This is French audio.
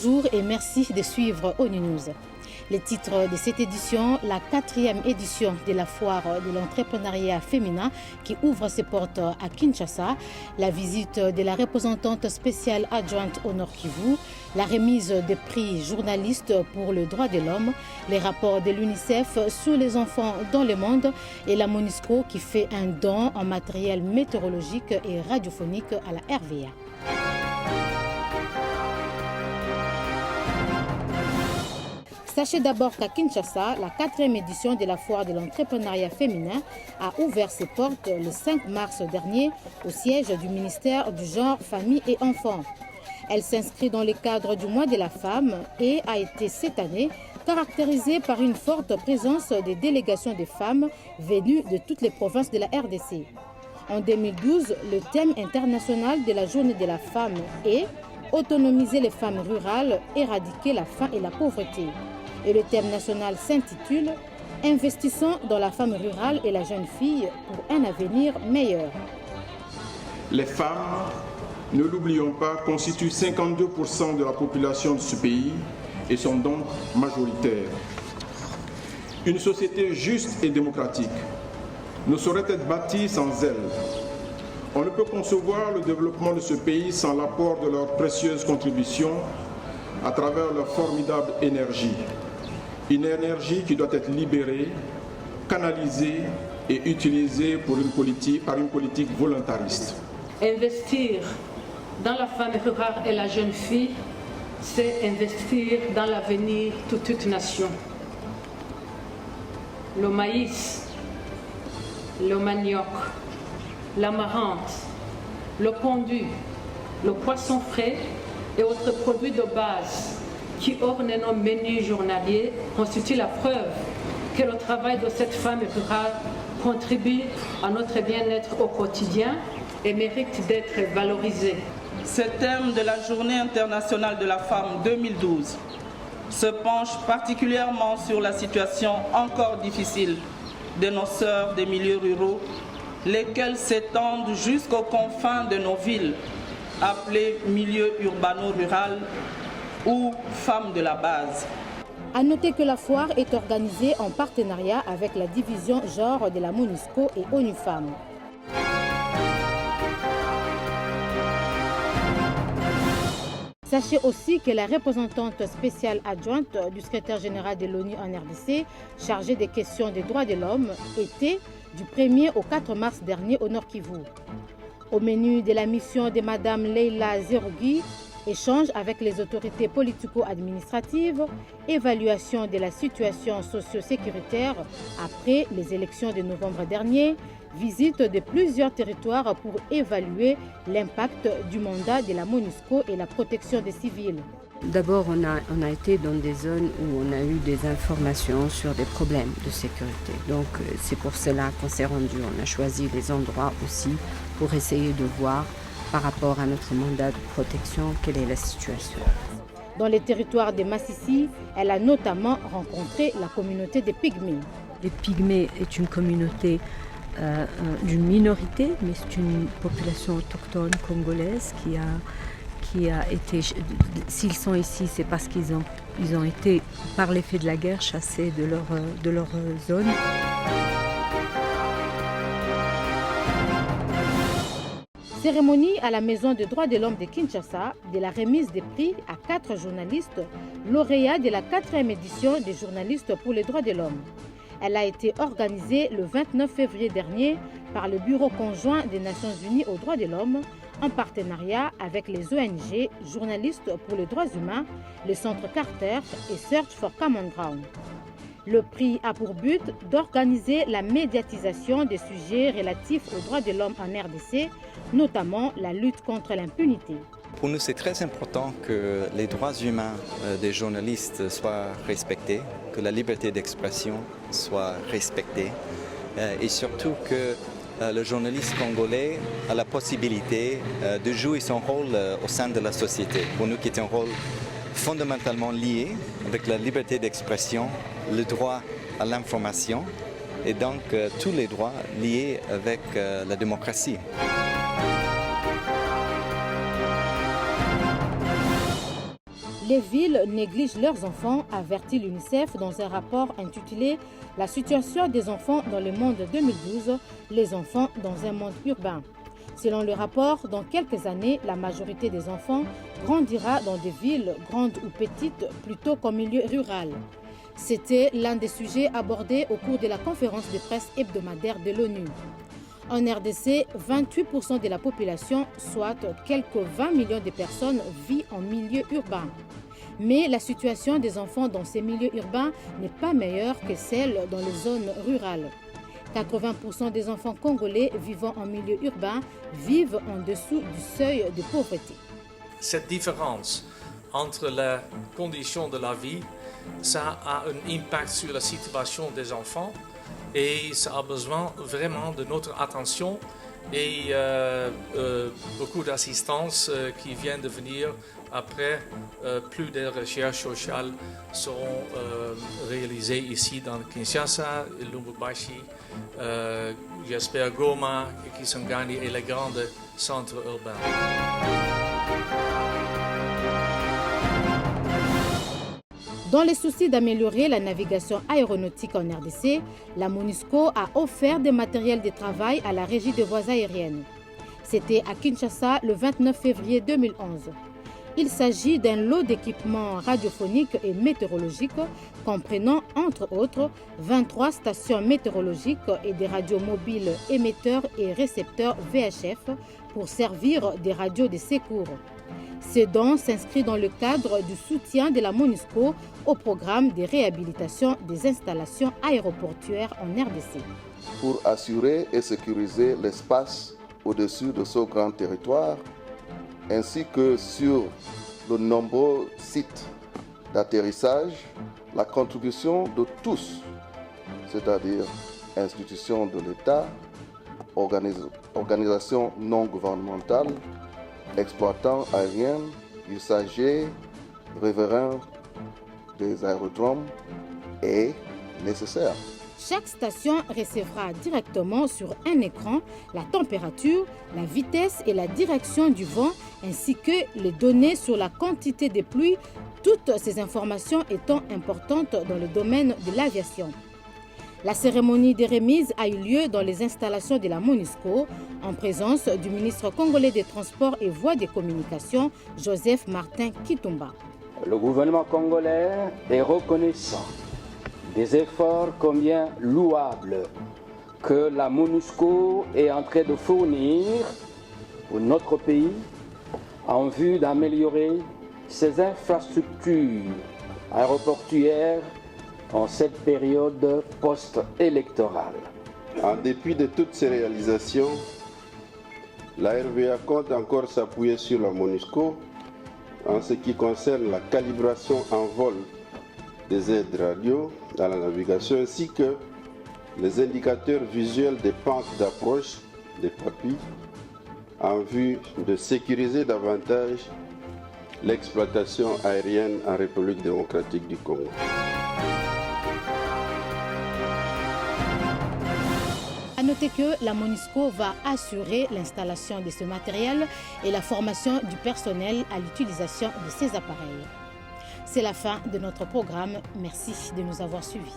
Bonjour et merci de suivre ONU News. Les titres de cette édition, la 4e édition de la foire de l'entrepreneuriat féminin qui ouvre ses portes à Kinshasa, la visite de la représentante spéciale adjointe au Nord Kivu, la remise des prix journalistes pour le droit de l'homme, les rapports de l'UNICEF sur les enfants dans le monde et la MONUSCO qui fait un don en matériel météorologique et radiophonique à la RVA. Sachez d'abord qu'à Kinshasa, la 4e édition de la foire de l'entrepreneuriat féminin a ouvert ses portes le 5 mars dernier au siège du ministère du Genre, Famille et Enfants. Elle s'inscrit dans le cadre du mois de la femme et a été cette année caractérisée par une forte présence des délégations de femmes venues de toutes les provinces de la RDC. En 2012, le thème international de la journée de la femme est « Autonomiser les femmes rurales, éradiquer la faim et la pauvreté ». Et le thème national s'intitule « Investissons dans la femme rurale et la jeune fille pour un avenir meilleur ». Les femmes, ne l'oublions pas, constituent 52% de la population de ce pays et sont donc majoritaires. Une société juste et démocratique ne saurait être bâtie sans elles. On ne peut concevoir le développement de ce pays sans l'apport de leurs précieuses contributions à travers leur formidable énergie. Une énergie qui doit être libérée, canalisée et utilisée par une politique volontariste. Investir dans la femme rurale et la jeune fille, c'est investir dans l'avenir de toute nation. Le maïs, le manioc, l'amarante, le pondu, le poisson frais et autres produits de base qui ornent nos menus journaliers constituent la preuve que le travail de cette femme rurale contribue à notre bien-être au quotidien et mérite d'être valorisé. Ce thème de la Journée internationale de la femme 2012 se penche particulièrement sur la situation encore difficile de nos sœurs des milieux ruraux, lesquelles s'étendent jusqu'aux confins de nos villes, appelées milieux urbano-rural ou femmes de la base. À noter que la foire est organisée en partenariat avec la division genre de la MONUSCO et ONU Femmes. Sachez aussi que la représentante spéciale adjointe du secrétaire général de l'ONU en RDC, chargée des questions des droits de l'homme, était du 1er au 4 mars dernier au Nord Kivu. Au menu de la mission de Mme Leila Zerougui, échange avec les autorités politico-administratives, évaluation de la situation socio-sécuritaire après les élections de novembre dernier, visite de plusieurs territoires pour évaluer l'impact du mandat de la MONUSCO et la protection des civils. D'abord, on a été dans des zones où on a eu des informations sur des problèmes de sécurité. Donc, c'est pour cela qu'on s'est rendu. On a choisi les endroits aussi pour essayer de voir par rapport à notre mandat de protection, quelle est la situation. Dans les territoires de Massissi, elle a notamment rencontré la communauté des Pygmées. Les Pygmées est une communauté d'une minorité, mais c'est une population autochtone congolaise qui a été, s'ils sont ici, c'est parce qu'ils ont été, par l'effet de la guerre, chassés de leur zone. Cérémonie à la Maison des droits de l'homme de Kinshasa de la remise des prix à 4 journalistes lauréats de la 4e édition des journalistes pour les droits de l'homme. Elle a été organisée le 29 février dernier par le Bureau conjoint des Nations Unies aux droits de l'homme en partenariat avec les ONG Journalistes pour les droits humains, le Centre Carter et Search for Common Ground. Le prix a pour but d'organiser la médiatisation des sujets relatifs aux droits de l'homme en RDC, notamment la lutte contre l'impunité. Pour nous, c'est très important que les droits humains des journalistes soient respectés, que la liberté d'expression soit respectée et surtout que le journaliste congolais a la possibilité de jouer son rôle au sein de la société. Pour nous, qui est un rôle fondamentalement lié avec la liberté d'expression, le droit à l'information et donc tous les droits liés avec la démocratie. Les villes négligent leurs enfants, avertit l'UNICEF dans un rapport intitulé « La situation des enfants dans le monde 2012, les enfants dans un monde urbain ». Selon le rapport, dans quelques années, la majorité des enfants grandira dans des villes grandes ou petites plutôt qu'en milieu rural. C'était l'un des sujets abordés au cours de la conférence de presse hebdomadaire de l'ONU. En RDC, 28% de la population, soit quelques 20 millions de personnes, vit en milieu urbain. Mais la situation des enfants dans ces milieux urbains n'est pas meilleure que celle dans les zones rurales. 80% des enfants congolais vivant en milieu urbain vivent en dessous du seuil de pauvreté. Cette différence entre les conditions de la vie, ça a un impact sur la situation des enfants et ça a besoin vraiment de notre attention et beaucoup d'assistance qui vient de venir après. Plus de recherches sociales seront réalisées ici dans Kinshasa, Lubumbashi, j'espère Goma, Kisangani et les grands centres urbains. Dans le souci d'améliorer la navigation aéronautique en RDC, la MONUSCO a offert des matériels de travail à la Régie des voies aériennes. C'était à Kinshasa le 29 février 2011. Il s'agit d'un lot d'équipements radiophoniques et météorologiques comprenant entre autres 23 stations météorologiques et des radios mobiles émetteurs et récepteurs VHF pour servir des radios de secours. Ce don s'inscrit dans le cadre du soutien de la MONUSCO au programme de réhabilitation des installations aéroportuaires en RDC. Pour assurer et sécuriser l'espace au-dessus de ce grand territoire, ainsi que sur de nombreux sites d'atterrissage, la contribution de tous, c'est-à-dire institutions de l'État, organisations non gouvernementales, exploitants aériens, usagers, riverains des aérodromes, est nécessaire. Chaque station recevra directement sur un écran la température, la vitesse et la direction du vent, ainsi que les données sur la quantité de pluie, toutes ces informations étant importantes dans le domaine de l'aviation. La cérémonie de remise a eu lieu dans les installations de la MONUSCO, en présence du ministre congolais des Transports et Voies de Communication, Joseph Martin Kitumba. Le gouvernement congolais est reconnaissant des efforts combien louables que la MONUSCO est en train de fournir pour notre pays en vue d'améliorer ses infrastructures aéroportuaires en cette période post-électorale. En dépit de toutes ces réalisations, la RVA compte encore s'appuyer sur la MONUSCO en ce qui concerne la calibration en vol des aides radio à la navigation ainsi que les indicateurs visuels des pentes d'approche des papilles en vue de sécuriser davantage l'exploitation aérienne en République démocratique du Congo. À noter que la MONUSCO va assurer l'installation de ce matériel et la formation du personnel à l'utilisation de ces appareils. C'est la fin de notre programme. Merci de nous avoir suivis.